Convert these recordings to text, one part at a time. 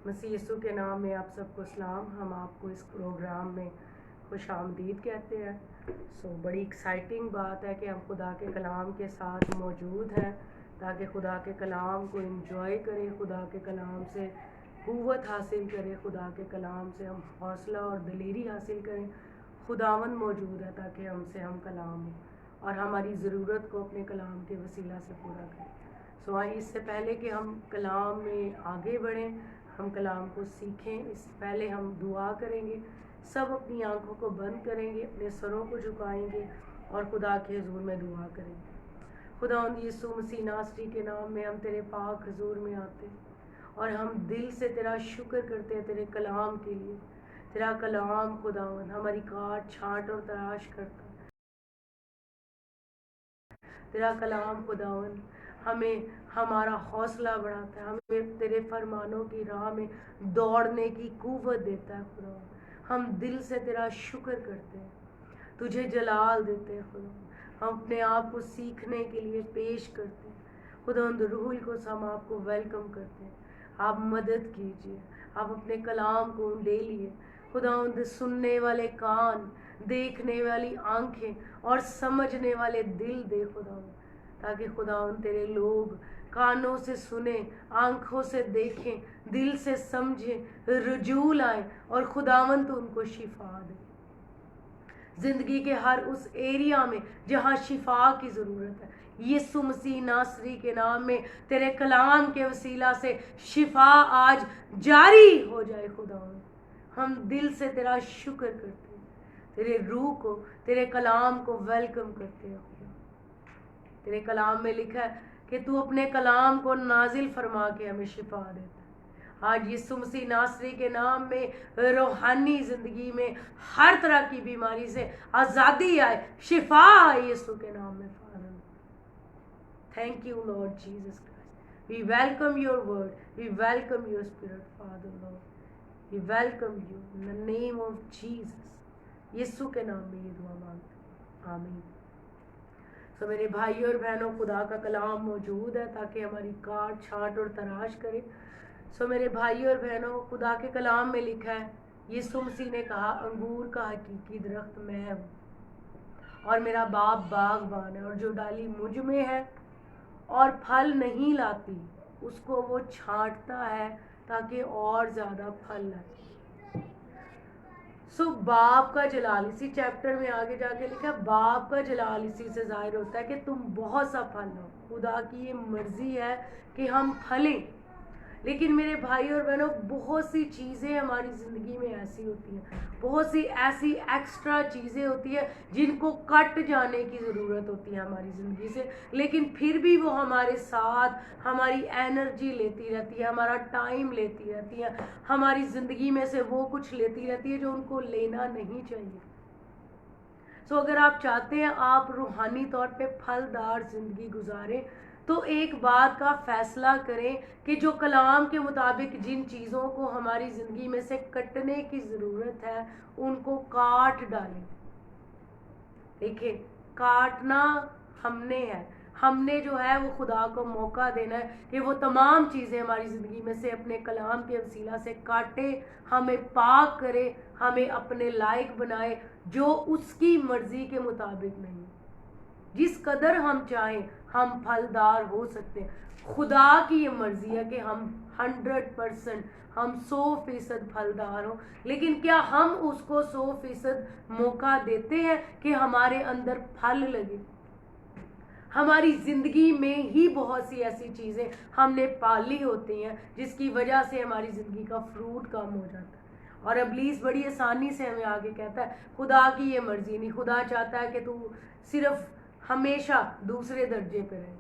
मसीह यीशु के नाम में आप सबको सलाम। हम आपको इस प्रोग्राम में खुश आमदीद कहते हैं। बड़ी एक्साइटिंग बात है कि हम खुदा के कलाम के साथ मौजूद हैं ताकि खुदा के कलाम को इंजॉय करें, खुदा के कलाम से क़ुव्वत हासिल करें, खुदा के कलाम से हम हौसला और दलेरी हासिल करें। खुदावंद मौजूद है ताकि हमसे हम कलाम हो और हमारी ज़रूरत को अपने कलाम के वसीला से पूरा करें। इससे पहले कि हम कलाम में आगे बढ़ें, हम कलाम को सीखें, इससे पहले हम दुआ करेंगे। सब अपनी आंखों को बंद करेंगे, अपने सरों को झुकाएंगे और खुदा के हुजूर में दुआ करेंगे। खुदावंद यीशु मसीह नासरी के नाम में हम तेरे पाक हुजूर में आते हैं और हम दिल से तेरा शुक्र करते हैं तेरे कलाम के लिए। तेरा कलाम खुदावंद हमारी काट छांट और तराश करता। तेरा कलाम खुदावंद हमें हमारा हौसला बढ़ाता है, हमें तेरे फरमानों की राह में दौड़ने की क़ुव्वत देता है। खुदावंद हम दिल से तेरा शुक्र करते हैं, तुझे जलाल देते हैं। खुदावंद हम अपने आप को सीखने के लिए पेश करते हैं। खुदावंद रूहुल को हम आपको वेलकम करते हैं। आप मदद कीजिए, आप अपने कलाम को ले लिए। खुदावंद सुनने वाले कान, देखने वाली आंखें और समझने वाले दिल दे खुदावंद, ताकि खुदावंद तेरे लोग कानों से सुने, आंखों से देखें, दिल से समझें, रुजू लाएं और खुदावंद उनको शिफा दे। जिंदगी के हर उस एरिया में जहाँ शिफा की ज़रूरत है, यीशु मसीह नासरी के नाम में तेरे कलाम के वसीला से शिफा आज जारी हो जाए। खुदावंद हम दिल से तेरा शुक्र करते हैं, तेरे रूह को, तेरे कलाम को वेलकम करते हैं। तेरे कलाम में लिखा है कि तू अपने कलाम को नाजिल फरमा के हमें शिफा देता है। आज यीशु मसीह नासरी के नाम में रूहानी ज़िंदगी में हर तरह की बीमारी से आज़ादी आए, शिफा आए यीशु के नाम में। Father thank you Lord Jesus Christ, we welcome your word, we welcome your spirit father Lord, we welcome you in the name of Jesus. Yeshu के नाम में ये दुआ मांगते हैं, आमीन। मेरे भाई और बहनों, खुदा का कलाम मौजूद है ताकि हमारी काट छांट और तराश करे। मेरे भाई और बहनों, खुदा के कलाम में लिखा है, यीशु मसीह ने कहा, अंगूर का हकीकी दरख्त मैं हूँ और मेरा बाप बागबान है, और जो डाली मुझ में है और फल नहीं लाती उसको वो छांटता है ताकि और ज़्यादा फल लाए। बाप का जलाल, इसी चैप्टर में आगे जाके लिखा, बाप का जलाल इसी से जाहिर होता है कि तुम बहुत सा फल लो। खुदा की ये मर्जी है कि हम फलें। लेकिन मेरे भाई और बहनों, बहुत सी चीज़ें हमारी ज़िंदगी में ऐसी होती हैं, बहुत सी ऐसी एक्स्ट्रा चीज़ें होती है जिनको कट जाने की ज़रूरत होती है हमारी ज़िंदगी से, लेकिन फिर भी वो हमारे साथ हमारी एनर्जी लेती रहती है, हमारा टाइम लेती रहती है, हमारी ज़िंदगी में से वो कुछ लेती रहती है जो उनको लेना नहीं चाहिए। अगर आप चाहते हैं आप रूहानी तौर पे फलदार ज़िंदगी गुजारें, तो एक बात का फैसला करें कि जो कलाम के मुताबिक जिन चीज़ों को हमारी ज़िंदगी में से कटने की ज़रूरत है उनको काट डालें। देखिए, काटना हमने जो है वो खुदा को मौका देना है कि वो तमाम चीज़ें हमारी ज़िंदगी में से अपने कलाम के वसीला से काटे, हमें पाक करे, हमें अपने लायक बनाए, जो उसकी मर्ज़ी के मुताबिक नहीं। जिस कदर हम चाहें हम फलदार हो सकते हैं। खुदा की ये मर्ज़ी है कि हम 100%, हम 100% फलदार हो, लेकिन क्या हम उसको 100% मौका देते हैं कि हमारे अंदर फल लगे? हमारी ज़िंदगी में ही बहुत सी ऐसी चीज़ें हमने पाली होती हैं जिसकी वजह से हमारी ज़िंदगी का फ्रूट कम हो जाता है, और इब्लीस बड़ी आसानी से हमें आगे कहता है खुदा की ये मर्ज़ी नहीं। खुदा चाहता है कि तू सिर्फ हमेशा दूसरे दर्जे पे रहे,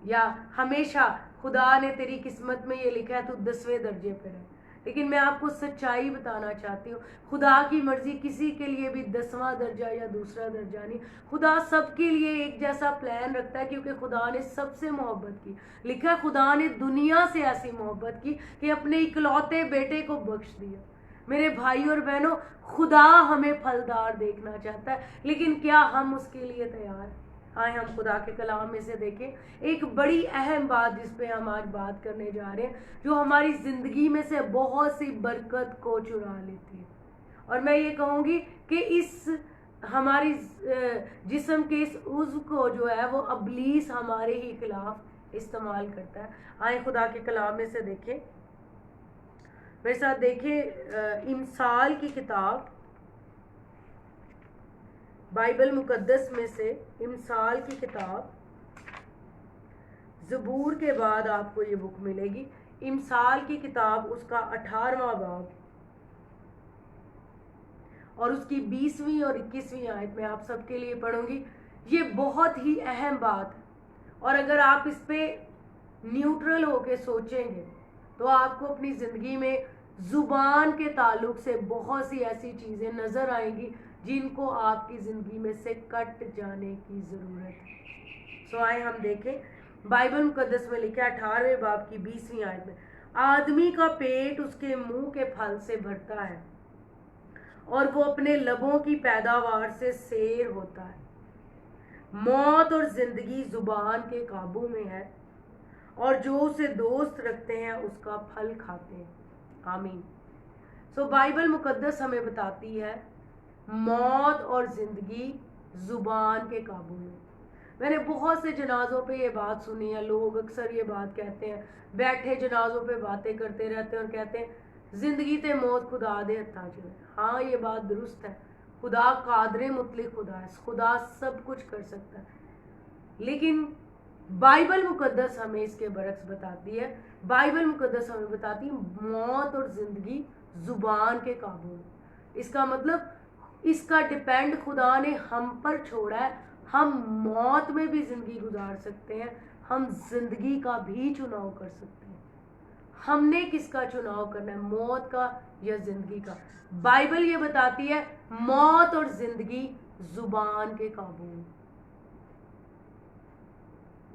या हमेशा खुदा ने तेरी किस्मत में ये लिखा है तू 10वें दर्जे पे रहे। लेकिन मैं आपको सच्चाई बताना चाहती हूँ, खुदा की मर्जी किसी के लिए भी 10वां दर्जा या दूसरा दर्जा नहीं। खुदा सबके लिए एक जैसा प्लान रखता है, क्योंकि खुदा ने सबसे मोहब्बत की। लिखा खुदा ने दुनिया से ऐसी मोहब्बत की कि अपने इकलौते बेटे को बख्श दिया। मेरे भाई और बहनों, खुदा हमें फलदार देखना चाहता है, लेकिन क्या हम उसके लिए तैयार हैं? आए हम खुदा के कलाम में से देखें एक बड़ी अहम बात जिस पे हम आज बात करने जा रहे हैं, जो हमारी ज़िंदगी में से बहुत सी बरकत को चुरा लेती है। और मैं ये कहूँगी कि इस हमारी जिस्म के इस उज़्व को जो है वो अबलीस हमारे ही खिलाफ इस्तेमाल करता है। आए खुदा के कलाम में से देखें, मेरे साथ देखें इमसाल की किताब, बाइबल मुकद्दस में से इमसाल की किताब, ज़बूर के बाद आपको ये बुक मिलेगी। इमसाल की किताब उसका 18वां बाब और उसकी 20वीं और 21वीं आयत में आप सबके लिए पढ़ूंगी। ये बहुत ही अहम बात है, और अगर आप इस पे न्यूट्रल होके सोचेंगे तो आपको अपनी ज़िंदगी में ज़ुबान के ताल्लुक से बहुत सी ऐसी चीज़ें नज़र आएंगी जिनको आपकी ज़िंदगी में से कट जाने की ज़रूरत है। सो आए हम देखें, बाइबल मुकद्दस में लिखा है 18वें बाब की 20वीं आयत में, आदमी का पेट उसके मुंह के फल से भरता है और वो अपने लबों की पैदावार से सेर होता है। मौत और जिंदगी जुबान के काबू में है और जो उसे दोस्त रखते हैं उसका फल खाते हैं। आमीन। सो बाइबल मुकद्दस हमें बताती है मौत और जिंदगी जुबान के काबू में। मैंने बहुत से जनाजों पे ये बात सुनी है, लोग अक्सर ये बात कहते हैं, बैठे जनाजों पे बातें करते रहते हैं और कहते हैं जिंदगी ते मौत खुदा दे हत्था च। हाँ, ये बात दुरुस्त है, खुदा कादरे मुतलिक खुदा है, खुदा सब कुछ कर सकता है, लेकिन बाइबल मुकद्दस हमें इसके बरक्स बताती है। बाइबल मुकद्दस हमें बताती है मौत और जिंदगी जुबान के काबू में। इसका मतलब इसका डिपेंड खुदा ने हम पर छोड़ा है। हम मौत में भी जिंदगी गुजार सकते हैं, हम जिंदगी का भी चुनाव कर सकते हैं। हमने किसका चुनाव करना है, मौत का या जिंदगी का? बाइबल ये बताती है मौत और जिंदगी जुबान के काबू में।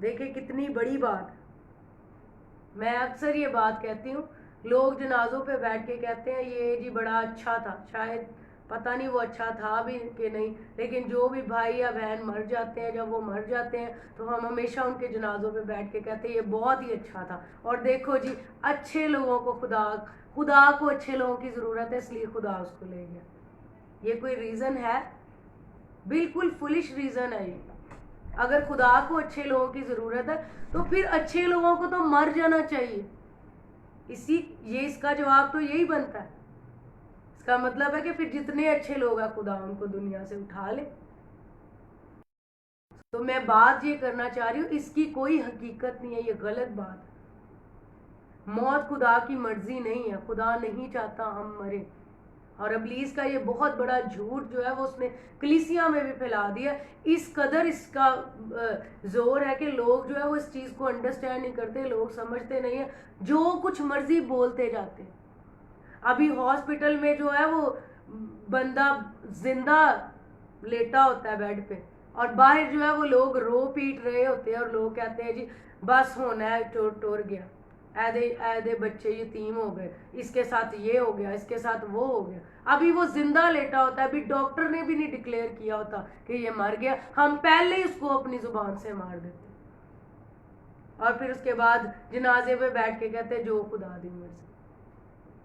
देखिए कितनी बड़ी बात। मैं अक्सर ये बात कहती हूँ, लोग जनाजों पे बैठ के कहते हैं ये जी बड़ा अच्छा था, शायद पता नहीं वो अच्छा था भी कि नहीं, लेकिन जो भी भाई या बहन मर जाते हैं, जब वो मर जाते हैं तो हम हमेशा उनके जनाजों पे बैठ के कहते हैं ये बहुत ही अच्छा था। और देखो जी, अच्छे लोगों को खुदा को अच्छे लोगों की ज़रूरत है, इसलिए खुदा उसको ले गया। ये कोई रीज़न है? बिल्कुल फुलिश रीज़न है ये। अगर खुदा को अच्छे लोगों की ज़रूरत है तो फिर अच्छे लोगों को तो मर जाना चाहिए। इसका जवाब तो यही बनता है। इसका मतलब है कि फिर जितने अच्छे लोग हैं खुदा उनको दुनिया से उठा ले। तो मैं बात ये करना चाह रही हूँ, इसकी कोई हकीकत नहीं है, ये गलत बात है। मौत खुदा की मर्जी नहीं है, खुदा नहीं चाहता हम मरे। और इब्लीस का ये बहुत बड़ा झूठ जो है वो उसने कलीसिया में भी फैला दिया। इस कदर इसका जोर है कि लोग जो है वो इस चीज़ को अंडरस्टैंड नहीं करते, लोग समझते नहीं है, जो कुछ मर्जी बोलते जाते हैं। अभी हॉस्पिटल में जो है वो बंदा जिंदा लेटा होता है बेड पे, और बाहर जो है वो लोग रो पीट रहे होते हैं और लोग कहते हैं जी बस होना है, टोर गया, ऐदे बच्चे यतीम हो गए, इसके साथ ये हो गया, इसके साथ वो हो गया। अभी वो जिंदा लेटा होता है, अभी डॉक्टर ने भी नहीं डिक्लेयर किया होता कि ये मर गया, हम पहले ही उसको अपनी जुबान से मार देते और फिर उसके बाद जनाजे पे बैठ के कहते जो खुदा दी मर्जी।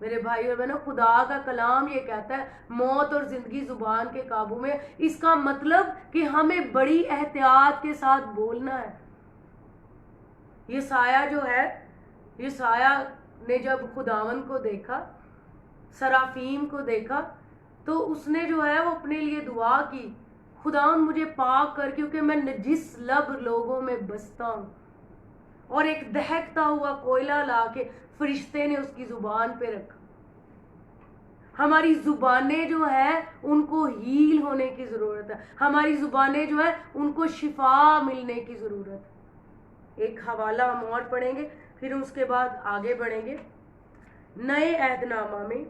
मेरे भाई और बहनों, खुदा का कलाम ये कहता है मौत और जिंदगी जुबान के काबू में। इसका मतलब कि हमें बड़ी एहतियात के साथ बोलना है। ये साया जो है, ये साया ने जब खुदावन को देखा, सराफीम को देखा, तो उसने जो है वो अपने लिए दुआ की, खुदावन मुझे पाक कर, क्योंकि मैं नजिस लब लोगों में बसता हूँ। और एक दहकता हुआ कोयला लाके फरिश्ते ने उसकी जुबान पे रखा। हमारी जुबानें जो है उनको हील होने की ज़रूरत है, हमारी जुबानें जो है उनको शिफा मिलने की ज़रूरत है। एक हवाला हम और पढ़ेंगे, फिर उसके बाद आगे बढ़ेंगे। नए अहदनामा में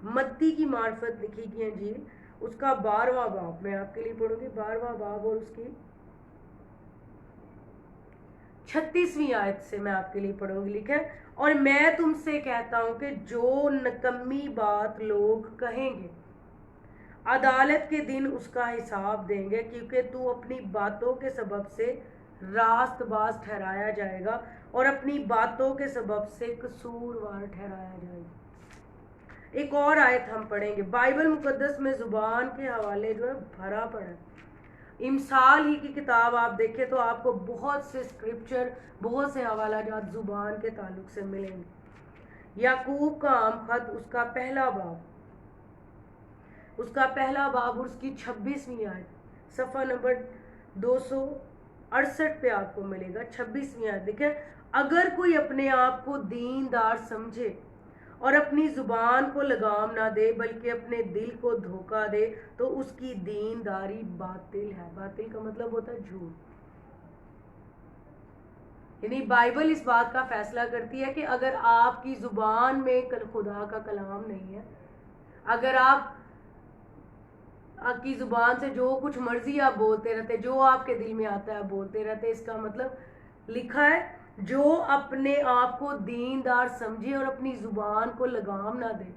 मत्ती की मार्फत लिखी गई इंजील, उसका 12वां बाब मैं आपके लिए पढ़ूंगी, 12वां बाब और उसकी 36वीं आयत से मैं आपके लिए पढ़ूंगी। लिखा है, और मैं तुमसे कहता हूं कि जो नकम्मी बात लोग कहेंगे अदालत के दिन उसका हिसाब देंगे, क्योंकि तू अपनी बातों के सबब से रास्तबाज ठहराया जाएगा और अपनी बातों के सबब से कसूरवार ठहराया जाएगा। एक और आयत हम पढ़ेंगे। बाइबल मुकद्दस में जुबान के हवाले जो है भरा पड़ा है। इमसाल ही की किताब आप देखें तो आपको बहुत से स्क्रिप्चर, बहुत से हवाला जात जुबान के ताल्लुक से मिलेंगे। याकूब का आम खत उसका पहला बाब और उसकी 26वीं आयत, सफ़ा नंबर 268 पे आपको मिलेगा। 26वीं आयत देखें, अगर कोई अपने आप को दीनदार समझे और अपनी जुबान को लगाम ना दे बल्कि अपने दिल को धोखा दे तो उसकी दीनदारी बातिल है। बातिल का मतलब होता है झूठ। यानी बाइबल इस बात का फैसला करती है कि अगर आपकी जुबान में खुदा का कलाम नहीं है, अगर आपकी जुबान से जो कुछ मर्जी आप बोलते रहते, जो आपके दिल में आता है बोलते रहते, इसका मतलब लिखा है जो अपने आप को दीनदार समझे और अपनी जुबान को लगाम ना दे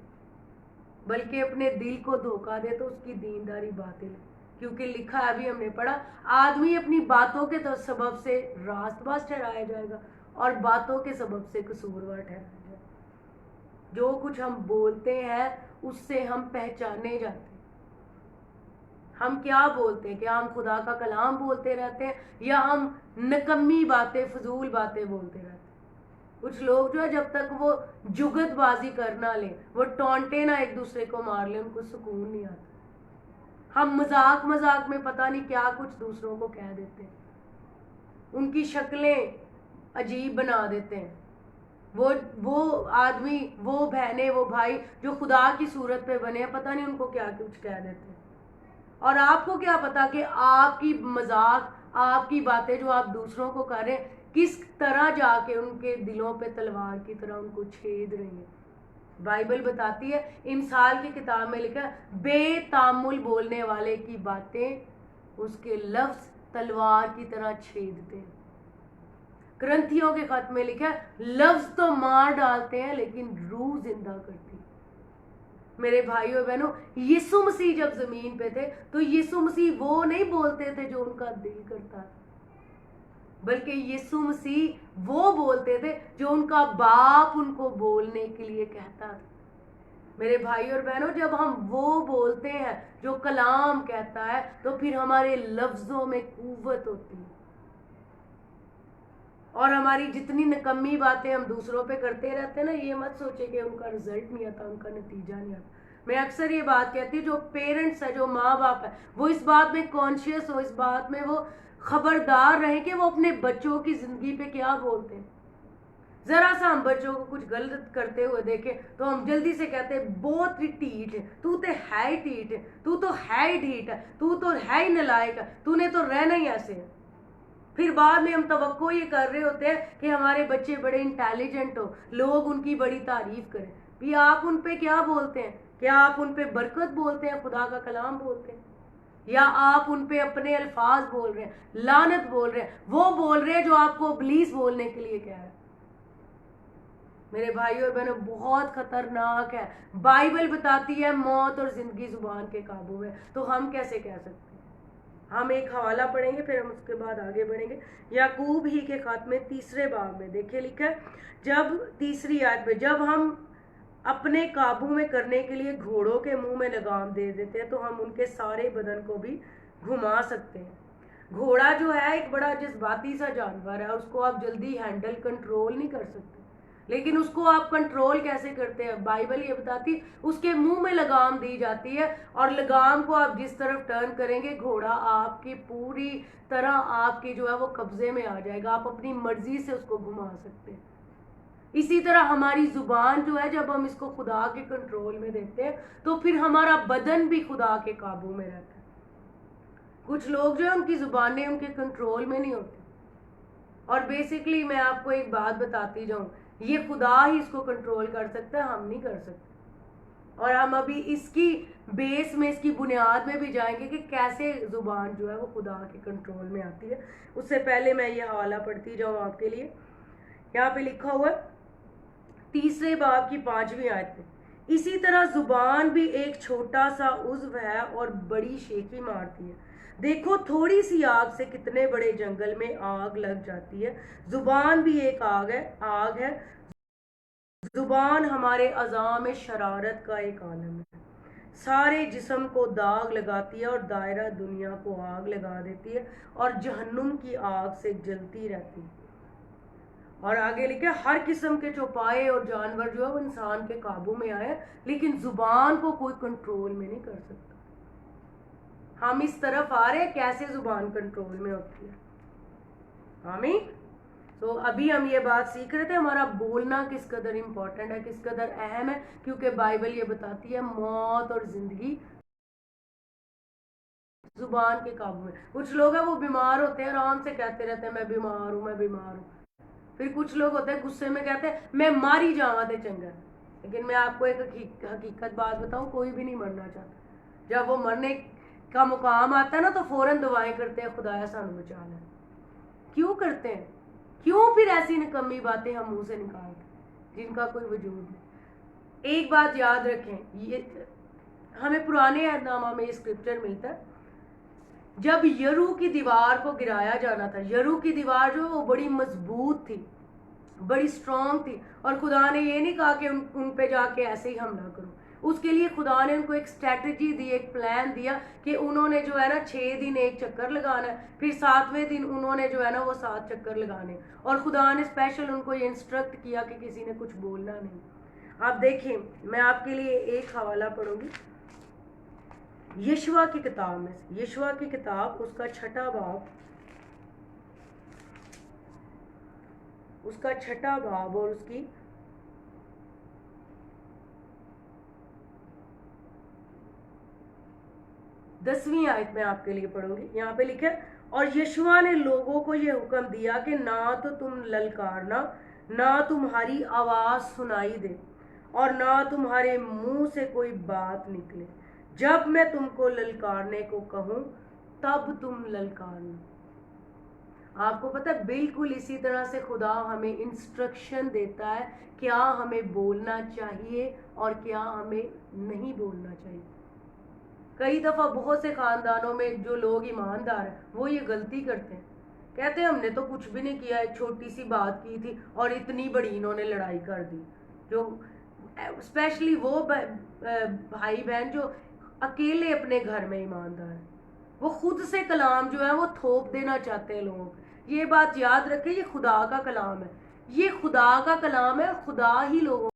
बल्कि अपने दिल को धोखा दे तो उसकी दीनदारी बातिल है। क्योंकि लिखा है, अभी हमने पढ़ा, आदमी अपनी बातों के सबब से रास्तबाज ठहराया जाएगा और बातों के सबब से कसूरवार ठहराया जाएगा। जो कुछ हम बोलते हैं उससे हम पहचाने जाते हैं। हम क्या बोलते हैं? क्या हम खुदा का कलाम बोलते रहते हैं या हम नकम्मी बातें, फजूल बातें बोलते रहते हैं? कुछ लोग जो है जब तक वो जुगतबाजी करना ले, वो टोंटे ना एक दूसरे को मार ले, उनको सुकून नहीं आता। हम मजाक में पता नहीं क्या कुछ दूसरों को कह देते हैं, उनकी शक्लें अजीब बना देते हैं। वो आदमी, वो बहनें, वो भाई जो खुदा की सूरत पे बने हैं, पता नहीं उनको क्या कुछ कह देते हैं। और आपको क्या पता कि आपकी मजाक, आपकी बातें जो आप दूसरों को कर रहे हैं किस तरह जाके उनके दिलों पे तलवार की तरह उनको छेद रही है। बाइबल बताती है, इमसाल की किताब में लिखा है, बेतामुल बोलने वाले की बातें उसके लफ्ज तलवार की तरह छेदते हैं। ग्रंथियों के खत में लिखा है, लफ्ज तो मार डालते हैं लेकिन रूह जिंदा करती है। मेरे भाइयों और बहनों, यीशु मसीह जब जमीन पे थे तो यीशु मसीह वो नहीं बोलते थे जो उनका दिल करता था, बल्कि यीशु मसीह वो बोलते थे जो उनका बाप उनको बोलने के लिए कहता था। मेरे भाइयों और बहनों, जब हम वो बोलते हैं जो कलाम कहता है तो फिर हमारे लफ्जों में कुव्वत होती है और हमारी जितनी निकम्मी बातें हम दूसरों पे करते रहते हैं ना, ये मत सोचे कि उनका रिजल्ट नहीं आता, उनका नतीजा नहीं आता। मैं अक्सर ये बात कहती हूँ, जो पेरेंट्स है, जो माँ बाप है, वो इस बात में कॉन्शियस हो, इस बात में वो खबरदार रहे कि वो अपने बच्चों की जिंदगी पे क्या बोलते हैं। जरा सा हम बच्चों को कुछ गलत करते हुए देखें तो हम जल्दी से कहते हैं, बहुत ही ढीठ है तू, तो है ही ढीठ है तू, तो है ही ढीठ है तू, तो है ही नालायक है, तूने तो रहना ही ऐसे है। फिर बाद में हम तवक्को ये कर रहे होते हैं कि हमारे बच्चे बड़े इंटेलिजेंट हो, लोग उनकी बड़ी तारीफ करें। भी आप उन पे क्या बोलते हैं? क्या आप उन पे बरकत बोलते हैं, खुदा का कलाम बोलते हैं, या आप उन पे अपने अल्फाज बोल रहे हैं, लानत बोल रहे हैं, वो बोल रहे हैं जो आपको इब्लीस बोलने के लिए कह रहा है? मेरे भाइयों और बहनों, बहुत खतरनाक है। बाइबल बताती है मौत और जिंदगी जुबान के काबू में, तो हम कैसे कह सकते हैं? हम एक हवाला पढ़ेंगे फिर हम उसके बाद आगे बढ़ेंगे। याकूब ही के खत में 3 बाब में देखिए लिखा है, जब 3 आयत में, जब हम अपने काबू में करने के लिए घोड़ों के मुंह में लगाम दे देते हैं तो हम उनके सारे बदन को भी घुमा सकते हैं। घोड़ा जो है एक बड़ा जज्बाती सा जानवर है, उसको आप जल्दी हैंडल कंट्रोल नहीं कर सकते, लेकिन उसको आप कंट्रोल कैसे करते हैं? बाइबल ये बताती, उसके मुंह में लगाम दी जाती है और लगाम को आप जिस तरफ टर्न करेंगे घोड़ा आपकी पूरी तरह आपके जो है वो कब्जे में आ जाएगा, आप अपनी मर्जी से उसको घुमा सकते हैं। इसी तरह हमारी जुबान जो है, जब हम इसको खुदा के कंट्रोल में देते हैं तो फिर हमारा बदन भी खुदा के काबू में रहता है। कुछ लोग जो है उनकी जुबानें उनके कंट्रोल में नहीं होती, और बेसिकली मैं आपको एक बात बताती जाऊं, ये खुदा ही इसको कंट्रोल कर सकता है, हम नहीं कर सकते। और हम अभी इसकी बेस में, इसकी बुनियाद में भी जाएंगे कि कैसे जुबान जो है वो खुदा के कंट्रोल में आती है। उससे पहले मैं ये हवाला पढ़ती जाऊं आपके लिए। यहाँ पे लिखा हुआ है 3 बाब की 5वीं आयत में, इसी तरह जुबान भी एक छोटा सा उज्व है और बड़ी शेखी मारती है। देखो थोड़ी सी आग से कितने बड़े जंगल में आग लग जाती है। जुबान भी एक आग है। जुबान हमारे अज़ा में शरारत का एक आलम है। सारे जिस्म को दाग लगाती है और दायरा दुनिया को आग लगा देती है और जहन्नुम की आग से जलती रहती है। और आगे लिखे हर किस्म के चौपाए और जानवर जो है वो इंसान के काबू में आए, लेकिन जुबान को कोई कंट्रोल में नहीं कर सकता। हम इस तरफ आ रहे हैं कैसे जुबान कंट्रोल में होती है। आमीन। तो अभी हम ये बात सीख रहे थे हमारा बोलना किस कदर इम्पोर्टेंट है, किस कदर अहम है, क्योंकि बाइबल ये बताती है मौत और जिंदगी जुबान के काबू में। कुछ लोग हैं वो बीमार होते हैं, आराम से कहते रहते हैं मैं बीमार हूँ, मैं बीमार हूँ। फिर कुछ लोग होते हैं गुस्से में कहते हैं मैं मारी जावा ते चंगा। लेकिन मैं आपको एक हकीकत बात बताऊं, कोई भी नहीं मरना चाहता। जब वो मरने का मुकाम आता है ना तो फौरन दुआएं करते हैं खुदाया सानू बचा ले। क्यों करते हैं? क्यों फिर ऐसी निकम्मी बातें हम मुंह से निकालते जिनका कोई वजूद नहीं। एक बात याद रखें, ये हमें पुराने अहदनामा में स्क्रिप्चर मिलता है, जब यरू की दीवार को गिराया जाना था। यरू की दीवार जो वो बड़ी मजबूत थी, बड़ी स्ट्रांग थी, और खुदा ने ये नहीं कहा कि उन पे जाके ऐसे ही हमला करो। उसके लिए खुदा ने उनको एक स्ट्रेटजी दी, एक प्लान दिया कि उन्होंने जो है ना 6 दिन एक चक्कर लगाना है, फिर 7वें दिन उन्होंने जो है ना वो 7 चक्कर लगाने। और खुदा ने स्पेशल उनको ये इंस्ट्रक्ट किया कि किसी ने कुछ बोलना नहीं। आप देखें, मैं आपके लिए एक हवाला पढ़ूंगी यशवा की किताब में से। यशवा की किताब उसका 6ठा बाब, और उसकी 10वीं आयत में आपके लिए पढ़ूंगी। यहाँ पे लिखा है, और यशवा ने लोगों को यह हुक्म दिया कि ना तो तुम ललकारना, ना तुम्हारी आवाज सुनाई दे, और ना तुम्हारे मुंह से कोई बात निकले। जब मैं तुमको ललकारने को कहूं तब तुम ललकारना। आपको पता है बिल्कुल इसी तरह से खुदा हमें इंस्ट्रक्शन देता है क्या हमें बोलना चाहिए और क्या हमें नहीं बोलना चाहिए। कई दफा बहुत से खानदानों में जो लोग ईमानदार हैं वो ये गलती करते हैं, कहते हैं हमने तो कुछ भी नहीं किया, एक छोटी सी बात की थी और इतनी बड़ी इन्होंने लड़ाई कर दी। जो स्पेशली वो भाई बहन जो अकेले अपने घर में ईमानदार है, वो खुद से कलाम जो है वो थोप देना चाहते हैं लोग। ये बात याद रखें, ये खुदा का कलाम है, ये खुदा का कलाम है। खुदा ही लोगों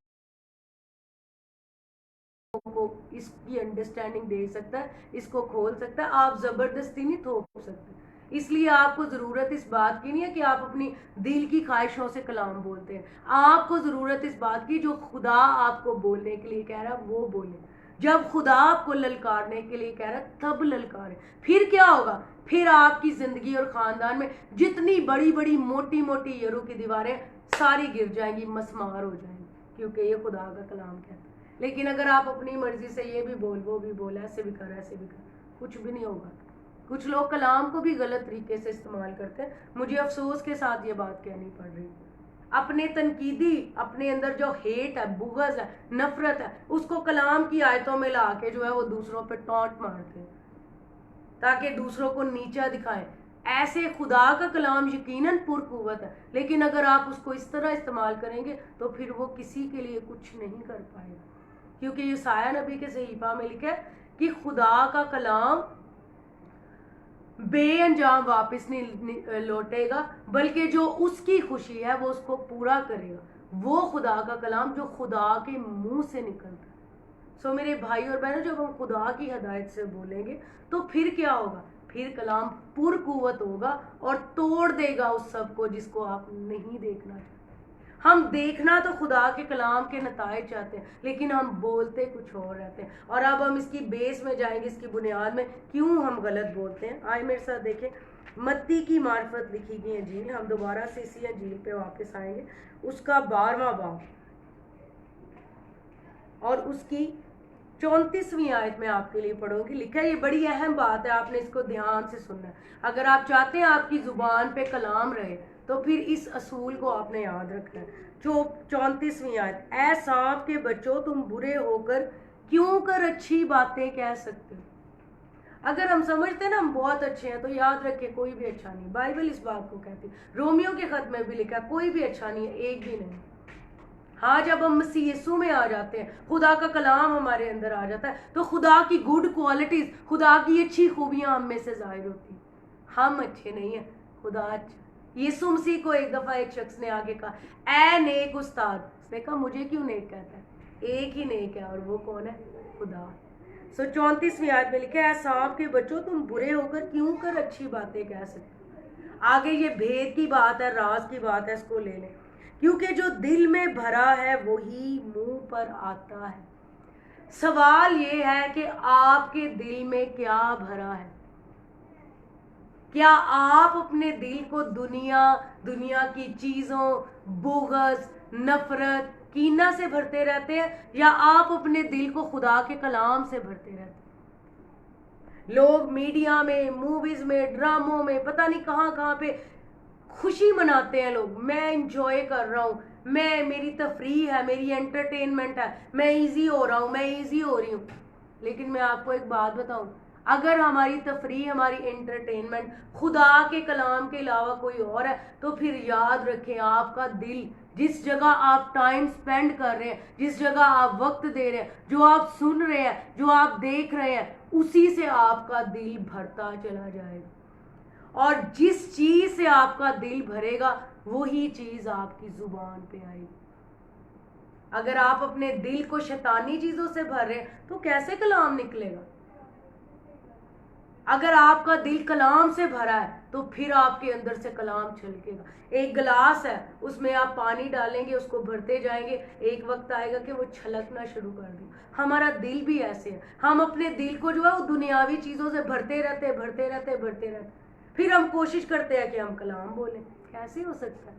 को इसकी अंडरस्टैंडिंग दे सकता है, इसको खोल सकता है। आप जबरदस्ती नहीं थोप सकते। इसलिए आपको जरूरत इस बात की नहीं है कि आप अपनी दिल की ख्वाहिशों से कलाम बोलते हैं। आपको जरूरत इस बात की जो खुदा आपको बोलने के लिए कह रहा है वो बोले। जब खुदा आपको ललकारने के लिए कह रहा है तब ललकारे। फिर क्या होगा? फिर आपकी जिंदगी और खानदान में जितनी बड़ी बड़ी मोटी मोटी यरू की दीवारें सारी गिर जाएंगी, मसमार हो जाएंगी, क्योंकि ये खुदा का कलाम कहता है। लेकिन अगर आप अपनी मर्जी से ये भी बोल वो भी बोल, ऐसे भी कर ऐसे भी कर, कुछ भी नहीं होगा। कुछ लोग कलाम को भी गलत तरीके से इस्तेमाल करते हैं। मुझे अफसोस के साथ ये बात कहनी पड़ रही है। अपने तनकीदी, अपने अंदर जो हेट है, बुगज है, नफरत है, उसको कलाम की आयतों में ला के जो है वो दूसरों पे टॉन्ट मारते हैं ताकि दूसरों को नीचा दिखाएं। ऐसे खुदा का कलाम यकीनन पुरकुवत है, लेकिन अगर आप उसको इस तरह इस्तेमाल करेंगे तो फिर वो किसी के लिए कुछ नहीं कर पाएगा। क्योंकि यशायाह नबी के सहीफा में लिखा है कि खुदा का कलाम बेअंजाम वापस नहीं लौटेगा, बल्कि जो उसकी खुशी है वो उसको पूरा करेगा। वो खुदा का कलाम जो खुदा के मुंह से निकलता है। सो मेरे भाई और बहनों, जब हम खुदा की हदायत से बोलेंगे तो फिर क्या होगा? फिर कलाम पुरकुवत होगा और तोड़ देगा उस सब को जिसको आप नहीं देखना चाहते। हम देखना तो खुदा के कलाम के नताइज चाहते हैं, लेकिन हम बोलते कुछ और रहते हैं। और अब हम इसकी बेस में जाएंगे, इसकी बुनियाद में क्यों हम गलत बोलते हैं। आए मेरे साथ देखें, मत्ती की मार्फत लिखी गई अंजील। हम दोबारा से इसी अंजील पे वापस आएंगे, उसका 12वां बाब और उसकी 34वीं आयत में आपके लिए पढ़ूंगी। लिखा है, ये बड़ी अहम बात है, आपने इसको ध्यान से सुनना है। अगर आप चाहते हैं आपकी जुबान पे कलाम रहे तो फिर इस असूल को आपने याद रखना है। 34वीं आयत, ऐ सांप के बच्चों तुम बुरे होकर क्यों कर अच्छी बातें कह सकते हो। अगर हम समझते हैं ना हम बहुत अच्छे हैं, तो याद रखें कोई भी अच्छा नहीं। बाइबल इस बात को कहती है, रोमियो के खत में भी लिखा कोई भी अच्छा नहीं है, एक भी नहीं। हाँ, जब हम मसीह यीशु में आ जाते हैं, खुदा का कलाम हमारे अंदर आ जाता है, तो खुदा की गुड क्वालिटीज, खुदा की अच्छी खूबियां हम में से जाहिर होती हैं। हम अच्छे नहीं हैं, खुदा अच्छा। यीशु मसीह को एक दफा एक शख्स ने आगे कहा, ऐ नेक उस्ताद। उसने कहा मुझे क्यों नेक कहता है, एक ही नेक है और वो कौन है, खुदा। 34वीं आयत में लिखा है, सांप के बच्चों तुम बुरे होकर क्यों कर अच्छी बातें कह सकते। आगे ये भेद की बात है, राज की बात है, इसको ले लें। क्योंकि जो दिल में भरा है वही मुंह पर आता है। सवाल ये है कि आपके दिल में क्या भरा है। क्या आप अपने दिल को दुनिया की चीजों, बुग़्ज़, नफरत, कीना से भरते रहते हैं, या आप अपने दिल को खुदा के कलाम से भरते रहते हैं। लोग मीडिया में, मूवीज में, ड्रामों में, पता नहीं कहां कहां पे खुशी मनाते हैं लोग। मैं इंजॉय कर रहा हूँ, मेरी तफरी है, मेरी एंटरटेनमेंट है, मैं इजी हो रहा हूँ, मैं इजी हो रही हूँ। लेकिन मैं आपको एक बात बताऊं, अगर हमारी तफरी, हमारी एंटरटेनमेंट खुदा के कलाम के अलावा कोई और है, तो फिर याद रखें आपका दिल, जिस जगह आप टाइम स्पेंड कर रहे हैं, जिस जगह आप वक्त दे रहे हैं, जो आप सुन रहे हैं, जो आप देख रहे हैं, उसी से आपका दिल भरता चला जाएगा। और जिस चीज से आपका दिल भरेगा वही चीज आपकी जुबान पे आएगी। अगर आप अपने दिल को शैतानी चीजों से भर रहे हैं तो कैसे कलाम निकलेगा। अगर आपका दिल कलाम से भरा है तो फिर आपके अंदर से कलाम छलकेगा। एक गिलास है, उसमें आप पानी डालेंगे, उसको भरते जाएंगे, एक वक्त आएगा कि वो छलकना शुरू कर देगा। हमारा दिल भी ऐसे है, हम अपने दिल को जो है वो दुनियावी चीजों से भरते रहते, फिर हम कोशिश करते हैं कि हम कलाम बोलें। कैसे हो सकता है?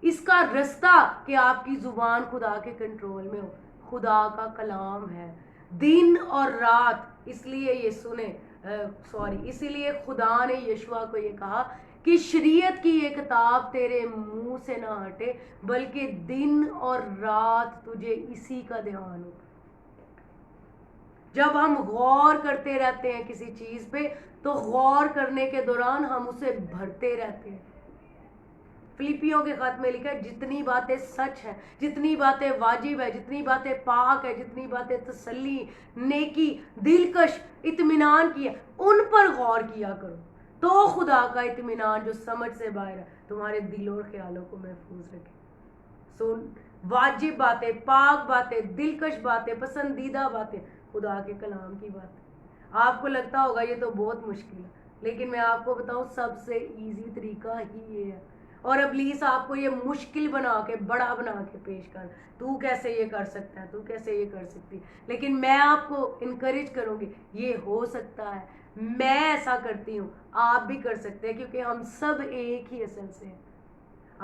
इसका रास्ता कि आपकी जुबान खुदा के कंट्रोल में हो। खुदा का कलाम है दिन और रात। इसलिए इसीलिए खुदा ने यशुआ को ये कहा कि शरीयत की ये किताब तेरे मुंह से ना हटे, बल्कि दिन और रात तुझे इसी का ध्यान हो। जब हम गौर करते रहते हैं किसी चीज पे, तो गौर करने के दौरान हम उसे भरते रहते हैं। फिलिपियों के खत में लिखा है, जितनी बातें सच है, जितनी बातें वाजिब है, जितनी बातें पाक है, जितनी बातें तसल्ली, नेकी, दिलकश, इत्मीनान की है, उन पर गौर किया करो, तो खुदा का इत्मीनान जो समझ से बाहर है तुम्हारे दिल और ख्यालों को महफूज रखे। सुन, वाजिब बातें, पाक बातें, दिलकश बातें, पसंदीदा बातें, खुदा के कलाम की बातें। आपको लगता होगा ये तो बहुत मुश्किल है, लेकिन मैं आपको बताऊं सबसे इजी तरीका ही ये है। और इब्लीस आपको ये मुश्किल बना के, बड़ा बना के पेश कर, तू कैसे ये कर सकता है, तू कैसे ये कर सकती है। लेकिन मैं आपको इनकरेज करूंगी, ये हो सकता है, मैं ऐसा करती हूँ, आप भी कर सकते हैं, क्योंकि हम सब एक ही असल से हैं।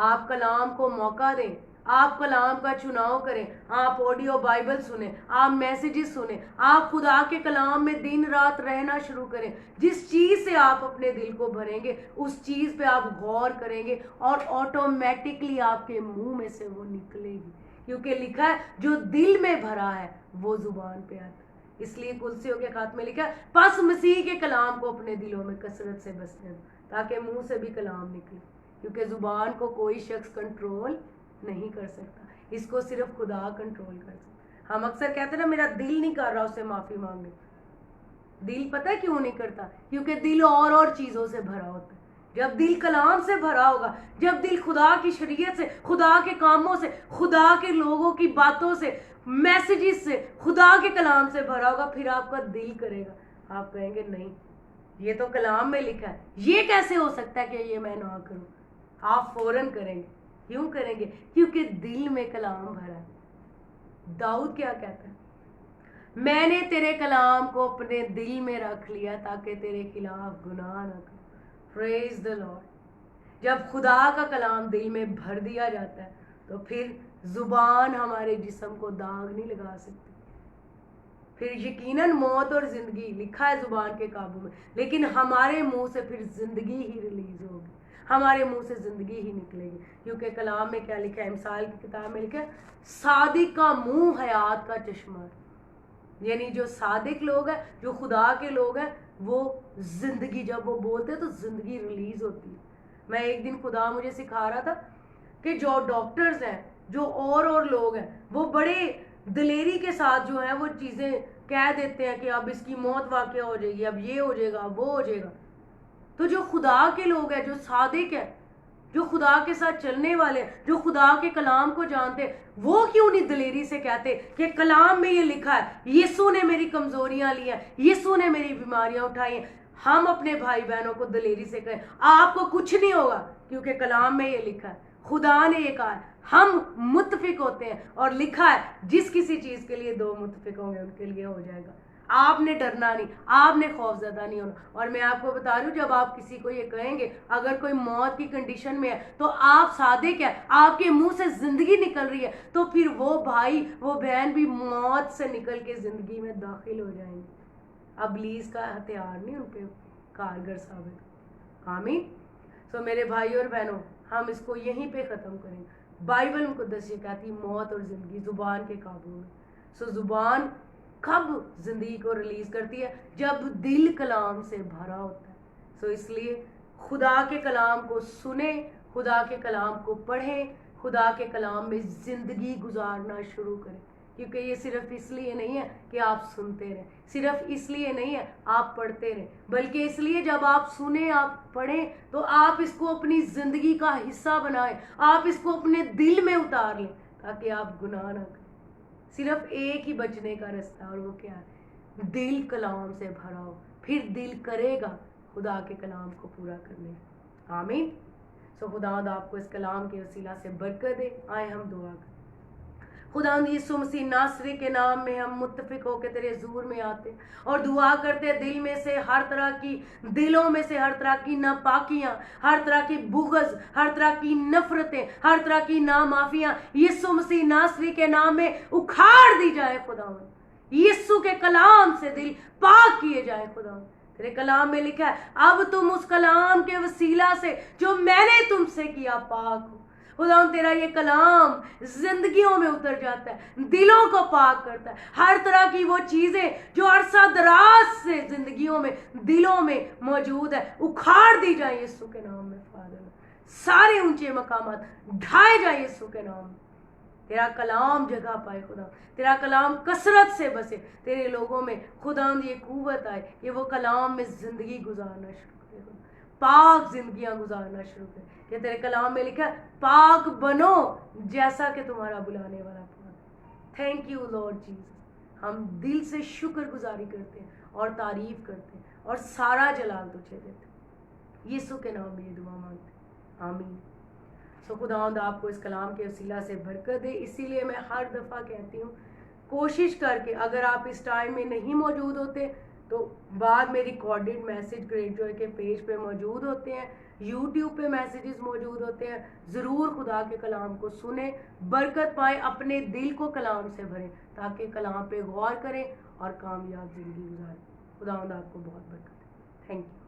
आप कलाम को मौका दें, आप कलाम का चुनाव करें, आप ऑडियो बाइबल सुने, आप मैसेजेस सुने, आप खुदा के कलाम में दिन रात रहना शुरू करें। जिस चीज से आप अपने दिल को भरेंगे उस चीज पे आप गौर करेंगे और ऑटोमेटिकली आपके मुंह में से वो निकलेगी, क्योंकि लिखा है जो दिल में भरा है वो जुबान पे आता है। इसलिए कुलसियों के खात में लिखा है, बस मसीह के कलाम को अपने दिलों में कसरत से बसने दो, ताकि मुंह से भी कलाम निकले, क्योंकि जुबान को कोई शख्स कंट्रोल नहीं कर सकता, इसको सिर्फ खुदा कंट्रोल कर सकता। हम अक्सर कहते हैं ना, मेरा दिल नहीं कर रहा उससे माफी मांगने। दिल पता है क्यों नहीं करता? क्योंकि दिल और चीजों से भरा होता है। जब दिल कलाम से भरा होगा, जब दिल खुदा की शरीयत से, खुदा के कामों से, खुदा के लोगों की बातों से, मैसेजेस से, खुदा के कलाम से भरा होगा, फिर आपका दिल करेगा, आप कहेंगे नहीं, ये तो कलाम में लिखा है, ये कैसे हो सकता है कि ये मैं ना करूं। आप फौरन करेंगे। क्यों करेंगे? क्योंकि दिल में कलाम भरा है। दाऊद क्या कहता है? मैंने तेरे कलाम को अपने दिल में रख लिया ताकि तेरे खिलाफ गुनाह न करूं। Praise the Lord. जब खुदा का कलाम दिल में भर दिया जाता है तो फिर जुबान हमारे जिस्म को दाग नहीं लगा सकती। फिर यकीनन मौत और जिंदगी लिखा है जुबान के काबू में, लेकिन हमारे मुंह से फिर जिंदगी ही रिलीज होगी। हमारे मुंह से ज़िंदगी ही निकलेगी। क्योंकि कलाम में क्या लिखा है, मिसाल की किताब में लिखा है, सादिक का मुंह हयात का चश्मा है। यानी जो सादिक लोग हैं, जो खुदा के लोग हैं, वो ज़िंदगी, जब वो बोलते हैं तो ज़िंदगी रिलीज़ होती है। मैं एक दिन खुदा मुझे सिखा रहा था कि जो डॉक्टर्स हैं, जो और लोग हैं, वो बड़े दिलेरी के साथ जो है वो चीज़ें कह देते हैं कि अब इसकी मौत वाक़या हो जाएगी, अब ये हो जाएगा, अब वो हो जाएगा। तो जो खुदा के लोग हैं, जो सादिक है, जो खुदा के साथ चलने वाले, जो खुदा के कलाम को जानते, वो क्यों नहीं दिलेरी से कहते कि कलाम में ये लिखा है, यीशु ने मेरी कमजोरियां ली हैं, यीशु ने मेरी बीमारियां उठाई हैं। हम अपने भाई बहनों को दिलेरी से कहें आपको कुछ नहीं होगा, क्योंकि कलाम में ये लिखा है, खुदा ने ये कहा है, हम मुत्तफिक होते हैं, और लिखा है जिस किसी चीज के लिए दो मुत्तफिक होंगे उनके लिए हो जाएगा। आपने डरना नहीं, आपने खौफजदा नहीं होना। और मैं आपको बता रही हूँ, जब आप किसी को ये कहेंगे, अगर कोई मौत की कंडीशन में है तो आप सादिक है, आपके मुंह से जिंदगी निकल रही है, तो फिर वो भाई वो बहन भी मौत से निकल के जिंदगी में दाखिल हो जाएंगे। अबलीस का हथियार नहीं उन पे कारगर साबित। आमीन। सो मेरे भाई और बहनों, हम इसको यहीं पे ख़त्म करेंगे। बाइबल मुक़द्दस ये कहती है मौत और ज़िंदगी ज़ुबान के काबू में। सो ज़ुबान कब ज़िंदगी को रिलीज़ करती है? जब दिल कलाम से भरा होता है। सो इसलिए खुदा के कलाम को सुने, खुदा के कलाम को पढ़ें, खुदा के कलाम में ज़िंदगी गुजारना शुरू करें। क्योंकि ये सिर्फ इसलिए नहीं है कि आप सुनते रहें, सिर्फ इसलिए नहीं है आप पढ़ते रहें, बल्कि इसलिए जब आप सुने, आप पढ़ें, तो आप इसको अपनी ज़िंदगी का हिस्सा बनाएं, आप इसको अपने दिल में उतार लें, ताकि आप गुनाह ना करें। सिर्फ एक ही बचने का रास्ता, और वो क्या है? दिल कलाम से भरा हो, फिर दिल करेगा खुदा के कलाम को पूरा करने। आमीन। सो खुदावंद आपको इस कलाम के वसीला से बरकत दे। आए हम दुआ करें। खुदावंद यीशु मसीह नासरी के नाम में हम मुत्तफिक होकर तेरे ज़ूर में आते और दुआ करते, दिल में से हर तरह की, दिलों में से हर तरह की नापाकियाँ, हर तरह की बुग़्ज़, हर तरह की नफ़रतें, हर तरह की नामाफियाँ यीशु मसीह नासरी के नाम में उखाड़ दी जाए। खुदावंद यीशु के कलाम से दिल पाक किए जाए। खुदावंद तेरे कलाम में लिखा है, अब तुम उस कलाम के वसीला से जो मैंने तुमसे किया पाक हो। खुदावंद तेरा ये कलाम जिंदगियों में उतर जाता है, दिलों को पाक करता है। हर तरह की वो चीजें जो अरसा दराज से जिंदगियों में, दिलों में मौजूद है, उखाड़ दी जाए यीशु के नाम में। फादर सारे ऊंचे मकामात ढाए जाए यीशु के नाम में। तेरा कलाम जगह पाए खुदा, तेरा कलाम कसरत से बसे तेरे लोगों में। खुदावंद ये कुव्वत आए कि वो कलाम में जिंदगी गुजारना शुरू करे, पाक जिंदगियां गुजारना शुरू करें। कि तेरे कलाम में लिखा है, पाक बनो जैसा कि तुम्हारा बुलाने वाला पाक। Thank you Lord Jesus. हम दिल से शुक्रगुजारी करते हैं और तारीफ करते हैं और सारा जलाल तुझे देते हैं। यीशु के नाम में ये दुआ मांगते हैं, आमीन। सो खुदावंद आपको इस कलाम के वसीला से बरकत दे। इसीलिए मैं हर दफ़ा कहती हूँ, कोशिश करके अगर आप इस टाइम में नहीं मौजूद होते तो बाद में रिकॉर्डेड मैसेज ग्रेट जॉय के पेज पे मौजूद होते हैं, यूट्यूब पे मैसेजेस मौजूद होते हैं। ज़रूर खुदा के कलाम को सुने, बरकत पाएँ, अपने दिल को कलाम से भरें, ताकि कलाम पे गौर करें और कामयाब ज़िंदगी गुजारें। खुदावंद आपको बहुत बरकत है। Thank you.